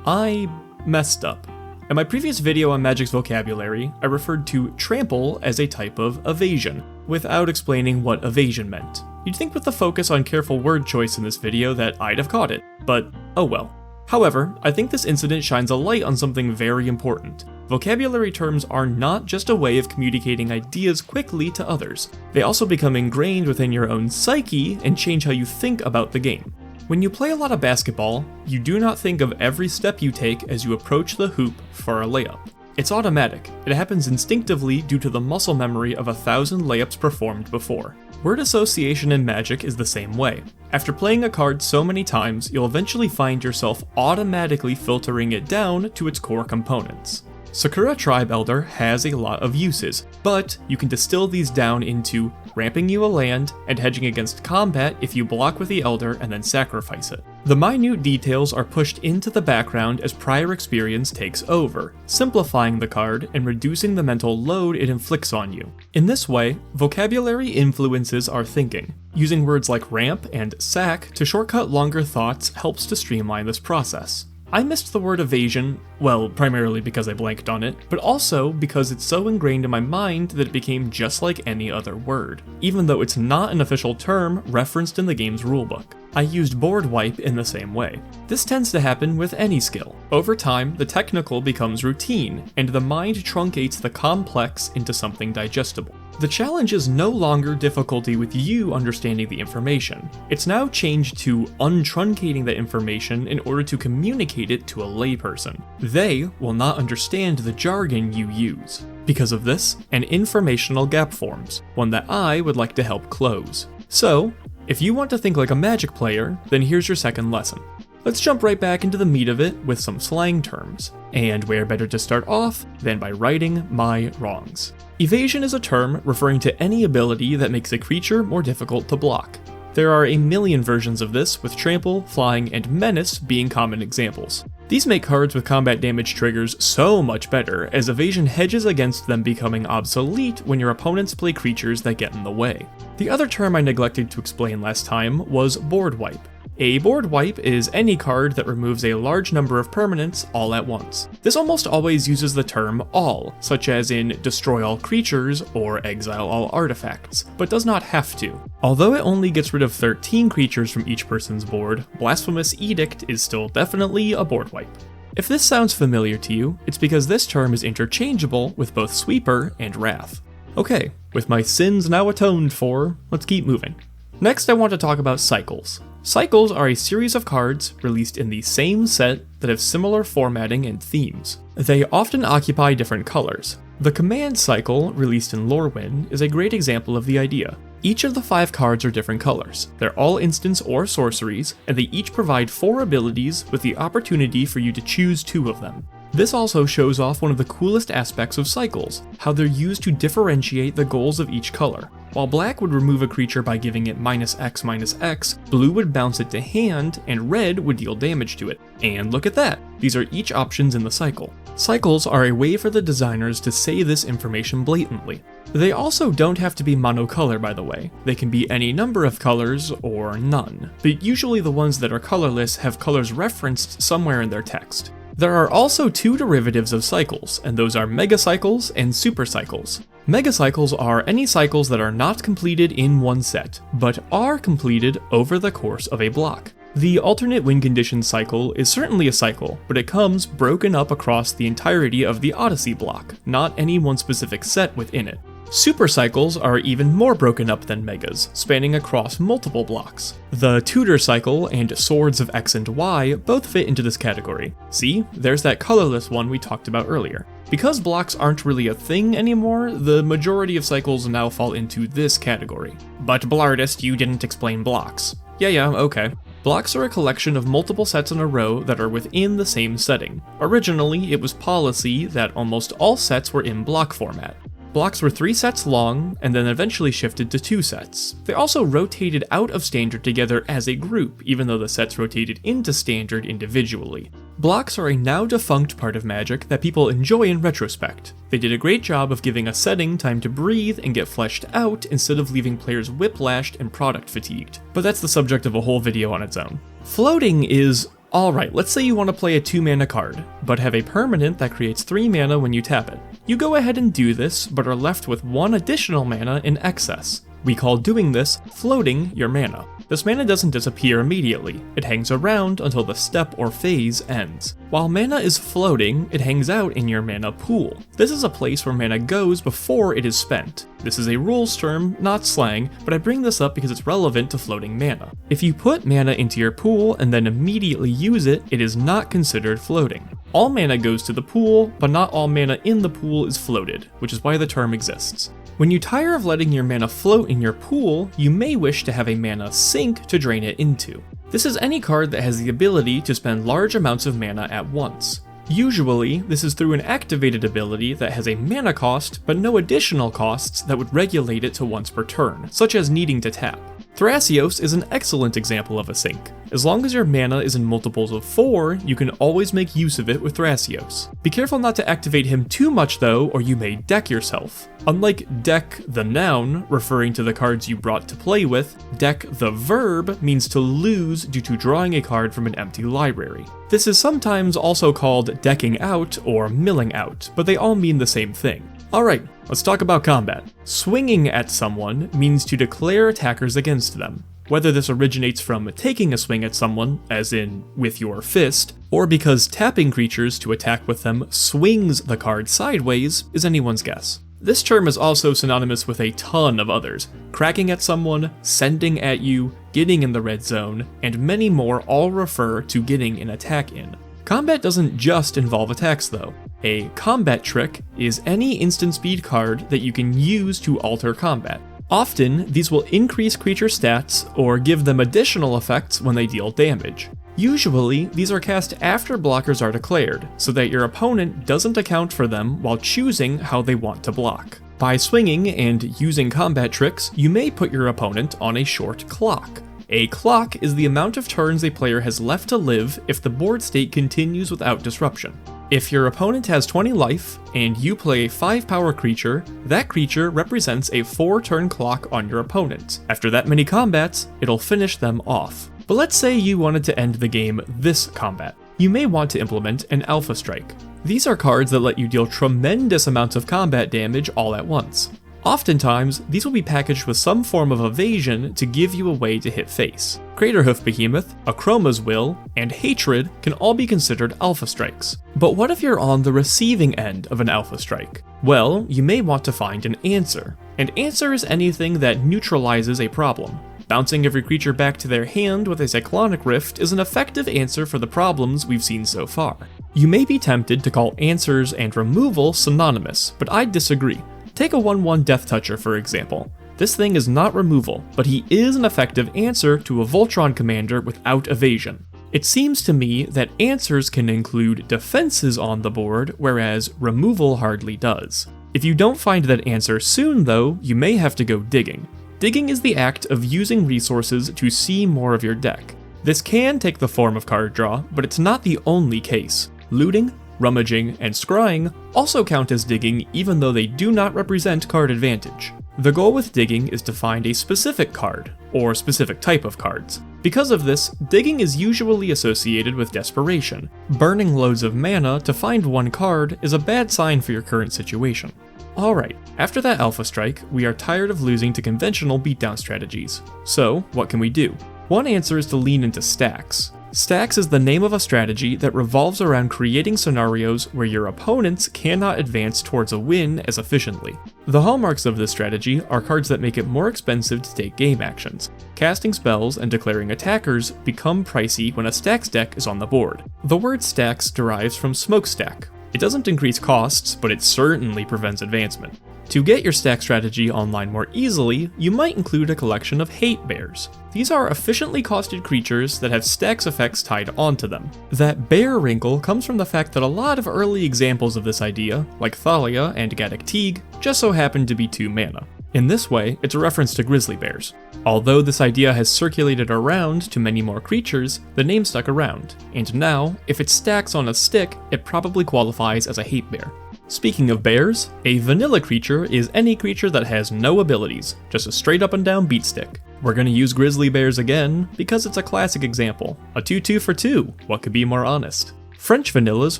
I messed up. In my previous video on Magic's vocabulary, I referred to trample as a type of evasion, without explaining what evasion meant. You'd think with the focus on careful word choice in this video that I'd have caught it, but oh well. However, I think this incident shines a light on something very important. Vocabulary terms are not just a way of communicating ideas quickly to others. They also become ingrained within your own psyche and change how you think about the game. When you play a lot of basketball, you do not think of every step you take as you approach the hoop for a layup. It's automatic. It happens instinctively due to the muscle memory of 1,000 layups performed before. Word association in Magic is the same way. After playing a card so many times, you'll eventually find yourself automatically filtering it down to its core components. Sakura Tribe Elder has a lot of uses, but you can distill these down into ramping you a land and hedging against combat if you block with the Elder and then sacrifice it. The minute details are pushed into the background as prior experience takes over, simplifying the card and reducing the mental load it inflicts on you. In this way, vocabulary influences our thinking. Using words like ramp and sack to shortcut longer thoughts helps to streamline this process. I missed the word evasion, well, primarily because I blanked on it, but also because it's so ingrained in my mind that it became just like any other word, even though it's not an official term referenced in the game's rulebook. I used board wipe in the same way. This tends to happen with any skill. Over time, the technical becomes routine, and the mind truncates the complex into something digestible. The challenge is no longer difficulty with you understanding the information. It's now changed to untruncating the information in order to communicate it to a layperson. They will not understand the jargon you use. Because of this, an informational gap forms, one that I would like to help close. So, if you want to think like a Magic player, then here's your second lesson. Let's jump right back into the meat of it with some slang terms. And where better to start off than by righting my wrongs. Evasion is a term referring to any ability that makes a creature more difficult to block. There are a million versions of this, with trample, flying, and menace being common examples. These make cards with combat damage triggers so much better, as evasion hedges against them becoming obsolete when your opponents play creatures that get in the way. The other term I neglected to explain last time was board wipe. A board wipe is any card that removes a large number of permanents all at once. This almost always uses the term all, such as in destroy all creatures or exile all artifacts, but does not have to. Although it only gets rid of 13 creatures from each person's board, Blasphemous Edict is still definitely a board wipe. If this sounds familiar to you, it's because this term is interchangeable with both Sweeper and Wrath. Okay, with my sins now atoned for, let's keep moving. Next I want to talk about cycles. Cycles are a series of cards released in the same set that have similar formatting and themes. They often occupy different colors. The Command Cycle, released in Lorwyn, is a great example of the idea. Each of the 5 cards are different colors. They're all instants or sorceries, and they each provide 4 abilities with the opportunity for you to choose 2 of them. This also shows off one of the coolest aspects of cycles, how they're used to differentiate the goals of each color. While black would remove a creature by giving it -X/-X, blue would bounce it to hand, and red would deal damage to it. And look at that! These are each options in the cycle. Cycles are a way for the designers to say this information blatantly. They also don't have to be monocolor, by the way. They can be any number of colors, or none. But usually the ones that are colorless have colors referenced somewhere in their text. There are also 2 derivatives of cycles, and those are megacycles and supercycles. Megacycles are any cycles that are not completed in one set, but are completed over the course of a block. The alternate win condition cycle is certainly a cycle, but it comes broken up across the entirety of the Odyssey block, not any one specific set within it. Supercycles are even more broken up than megas, spanning across multiple blocks. The Tudor cycle and Swords of X and Y both fit into this category. See, there's that colorless one we talked about earlier. Because blocks aren't really a thing anymore, the majority of cycles now fall into this category. But Blardist, you didn't explain blocks. Yeah, okay. Blocks are a collection of multiple sets in a row that are within the same setting. Originally, it was policy that almost all sets were in block format. Blocks were 3 sets long, and then eventually shifted to 2 sets. They also rotated out of Standard together as a group, even though the sets rotated into Standard individually. Blocks are a now defunct part of Magic that people enjoy in retrospect. They did a great job of giving a setting time to breathe and get fleshed out instead of leaving players whiplashed and product fatigued. But that's the subject of a whole video on its own. Floating is Alright, let's say you want to play a 2 mana card, but have a permanent that creates 3 mana when you tap it. You go ahead and do this, but are left with 1 additional mana in excess. We call doing this floating your mana. This mana doesn't disappear immediately, it hangs around until the step or phase ends. While mana is floating, it hangs out in your mana pool. This is a place where mana goes before it is spent. This is a rules term, not slang, but I bring this up because it's relevant to floating mana. If you put mana into your pool and then immediately use it, it is not considered floating. All mana goes to the pool, but not all mana in the pool is floated, which is why the term exists. When you tire of letting your mana float in your pool, you may wish to have a mana sink to drain it into. This is any card that has the ability to spend large amounts of mana at once. Usually, this is through an activated ability that has a mana cost, but no additional costs that would regulate it to once per turn, such as needing to tap. Thrasios is an excellent example of a sink. As long as your mana is in multiples of 4, you can always make use of it with Thrasios. Be careful not to activate him too much though, or you may deck yourself. Unlike deck the noun, referring to the cards you brought to play with, deck the verb means to lose due to drawing a card from an empty library. This is sometimes also called decking out or milling out, but they all mean the same thing. Alright, let's talk about combat. Swinging at someone means to declare attackers against them. Whether this originates from taking a swing at someone, as in with your fist, or because tapping creatures to attack with them swings the card sideways, is anyone's guess. This term is also synonymous with a ton of others. Cracking at someone, sending at you, getting in the red zone, and many more all refer to getting an attack in. Combat doesn't just involve attacks though. A combat trick is any instant speed card that you can use to alter combat. Often, these will increase creature stats or give them additional effects when they deal damage. Usually, these are cast after blockers are declared, so that your opponent doesn't account for them while choosing how they want to block. By swinging and using combat tricks, you may put your opponent on a short clock. A clock is the amount of turns a player has left to live if the board state continues without disruption. If your opponent has 20 life, and you play a 5 power creature, that creature represents a 4-turn clock on your opponent. After that many combats, it'll finish them off. But let's say you wanted to end the game this combat. You may want to implement an Alpha Strike. These are cards that let you deal tremendous amounts of combat damage all at once. Oftentimes, these will be packaged with some form of evasion to give you a way to hit face. Craterhoof Behemoth, Akroma's Will, and Hatred can all be considered Alpha Strikes. But what if you're on the receiving end of an Alpha Strike? Well, you may want to find an answer. An answer is anything that neutralizes a problem. Bouncing every creature back to their hand with a Cyclonic Rift is an effective answer for the problems we've seen so far. You may be tempted to call answers and removal synonymous, but I disagree. Take a 1/1 Death Toucher for example. This thing is not removal, but he is an effective answer to a Voltron commander without evasion. It seems to me that answers can include defenses on the board, whereas removal hardly does. If you don't find that answer soon though, you may have to go digging. Digging is the act of using resources to see more of your deck. This can take the form of card draw, but it's not the only case. Looting, rummaging, and scrying also count as digging even though they do not represent card advantage. The goal with digging is to find a specific card, or specific type of cards. Because of this, digging is usually associated with desperation. Burning loads of mana to find one card is a bad sign for your current situation. Alright, after that Alpha Strike, we are tired of losing to conventional beatdown strategies. So, what can we do? One answer is to lean into stax. Stax is the name of a strategy that revolves around creating scenarios where your opponents cannot advance towards a win as efficiently. The hallmarks of this strategy are cards that make it more expensive to take game actions. Casting spells and declaring attackers become pricey when a stax deck is on the board. The word stax derives from smokestack. It doesn't increase costs, but it certainly prevents advancement. To get your stack strategy online more easily, you might include a collection of hatebears. These are efficiently costed creatures that have stax effects tied onto them. That bear wrinkle comes from the fact that a lot of early examples of this idea, like Thalia and Gaddock Teague, just so happen to be 2 mana. In this way, it's a reference to grizzly bears. Although this idea has circulated around to many more creatures, the name stuck around, and now, if it stacks on a stick, it probably qualifies as a hatebear. Speaking of bears, a vanilla creature is any creature that has no abilities, just a straight up and down beat stick. We're gonna use grizzly bears again, because it's a classic example. A 2-2 for 2, what could be more honest? French vanillas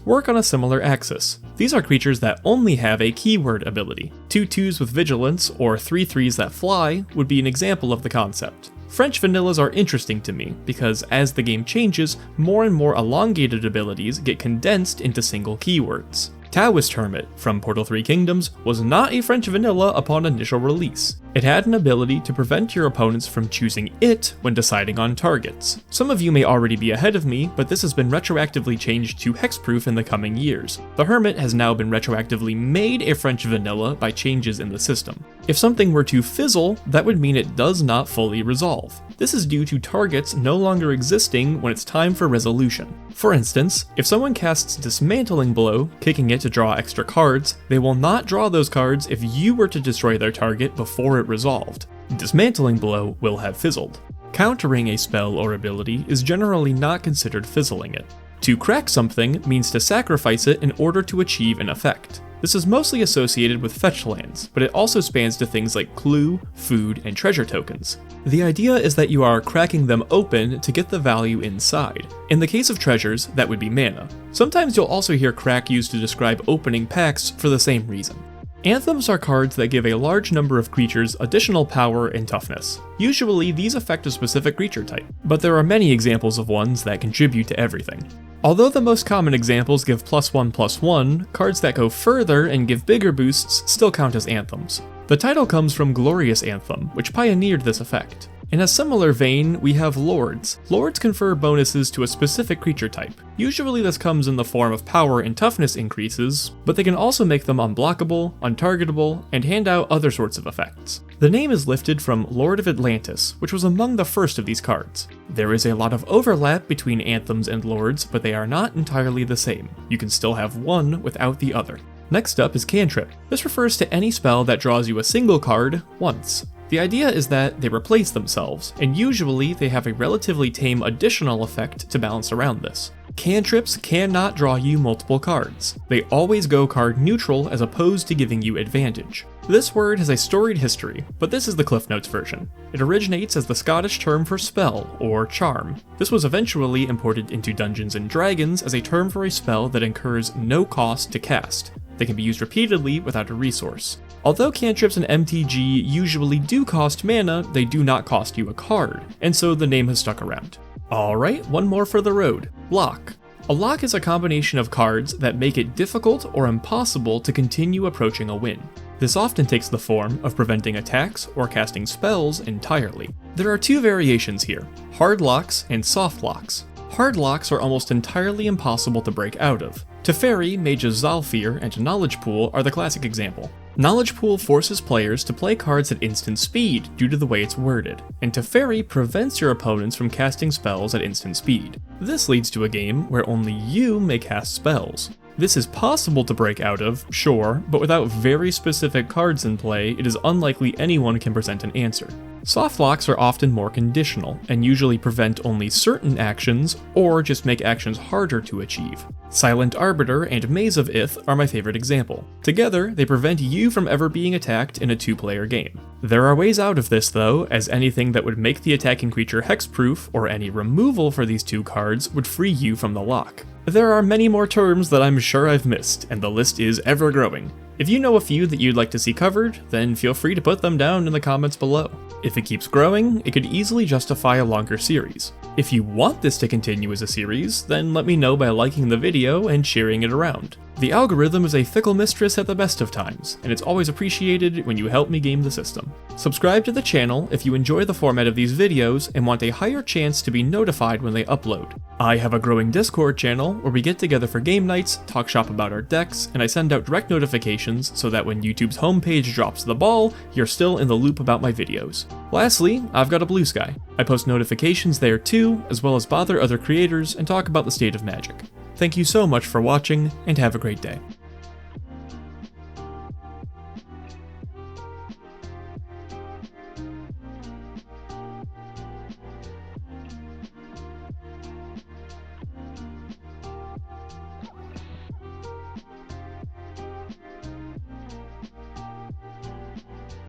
work on a similar axis. These are creatures that only have a keyword ability. 2-2s with vigilance, or 3-3s that fly, would be an example of the concept. French vanillas are interesting to me, because as the game changes, more and more elongated abilities get condensed into single keywords. Taoist Hermit from Portal 3 Kingdoms was not a French vanilla upon initial release. It had an ability to prevent your opponents from choosing it when deciding on targets. Some of you may already be ahead of me, but this has been retroactively changed to hexproof in the coming years. The Hermit has now been retroactively made a French vanilla by changes in the system. If something were to fizzle, that would mean it does not fully resolve. This is due to targets no longer existing when it's time for resolution. For instance, if someone casts Dismantling Blow, kicking it to draw extra cards, they will not draw those cards if you were to destroy their target before it resolved. Dismantling Blow will have fizzled. Countering a spell or ability is generally not considered fizzling it. To crack something means to sacrifice it in order to achieve an effect. This is mostly associated with fetch lands, but it also spans to things like clue, food, and treasure tokens. The idea is that you are cracking them open to get the value inside. In the case of treasures, that would be mana. Sometimes you'll also hear crack used to describe opening packs for the same reason. Anthems are cards that give a large number of creatures additional power and toughness. Usually, these affect a specific creature type, but there are many examples of ones that contribute to everything. Although the most common examples give +1/+1, cards that go further and give bigger boosts still count as anthems. The title comes from Glorious Anthem, which pioneered this effect. In a similar vein, we have Lords. Lords confer bonuses to a specific creature type. Usually this comes in the form of power and toughness increases, but they can also make them unblockable, untargetable, and hand out other sorts of effects. The name is lifted from Lord of Atlantis, which was among the first of these cards. There is a lot of overlap between anthems and lords, but they are not entirely the same. You can still have one without the other. Next up is Cantrip. This refers to any spell that draws you a single card once. The idea is that they replace themselves, and usually they have a relatively tame additional effect to balance around this. Cantrips cannot draw you multiple cards. They always go card neutral as opposed to giving you advantage. This word has a storied history, but this is the Cliff Notes version. It originates as the Scottish term for spell, or charm. This was eventually imported into Dungeons & Dragons as a term for a spell that incurs no cost to cast. They can be used repeatedly without a resource. Although cantrips in MTG usually do cost mana, they do not cost you a card, and so the name has stuck around. Alright, one more for the road. Lock. A lock is a combination of cards that make it difficult or impossible to continue approaching a win. This often takes the form of preventing attacks or casting spells entirely. There are two variations here, hard locks and soft locks. Hard locks are almost entirely impossible to break out of. Teferi, Mage's Zalfir, and Knowledge Pool are the classic example. Knowledge Pool forces players to play cards at instant speed due to the way it's worded, and Teferi prevents your opponents from casting spells at instant speed. This leads to a game where only you may cast spells. This is possible to break out of, sure, but without very specific cards in play, it is unlikely anyone can present an answer. Soft locks are often more conditional, and usually prevent only certain actions, or just make actions harder to achieve. Silent Arbiter and Maze of Ith are my favorite example. Together, they prevent you from ever being attacked in a two-player game. There are ways out of this though, as anything that would make the attacking creature hexproof, or any removal for these two cards, would free you from the lock. There are many more terms that I'm sure I've missed, and the list is ever growing. If you know a few that you'd like to see covered, then feel free to put them down in the comments below. If it keeps growing, it could easily justify a longer series. If you want this to continue as a series, then let me know by liking the video and sharing it around. The algorithm is a fickle mistress at the best of times, and it's always appreciated when you help me game the system. Subscribe to the channel if you enjoy the format of these videos and want a higher chance to be notified when they upload. I have a growing Discord channel where we get together for game nights, talk shop about our decks, and I send out direct notifications so that when YouTube's homepage drops the ball, you're still in the loop about my videos. Lastly, I've got a Blue Sky. I post notifications there too, as well as bother other creators and talk about the state of Magic. Thank you so much for watching, and have a great day.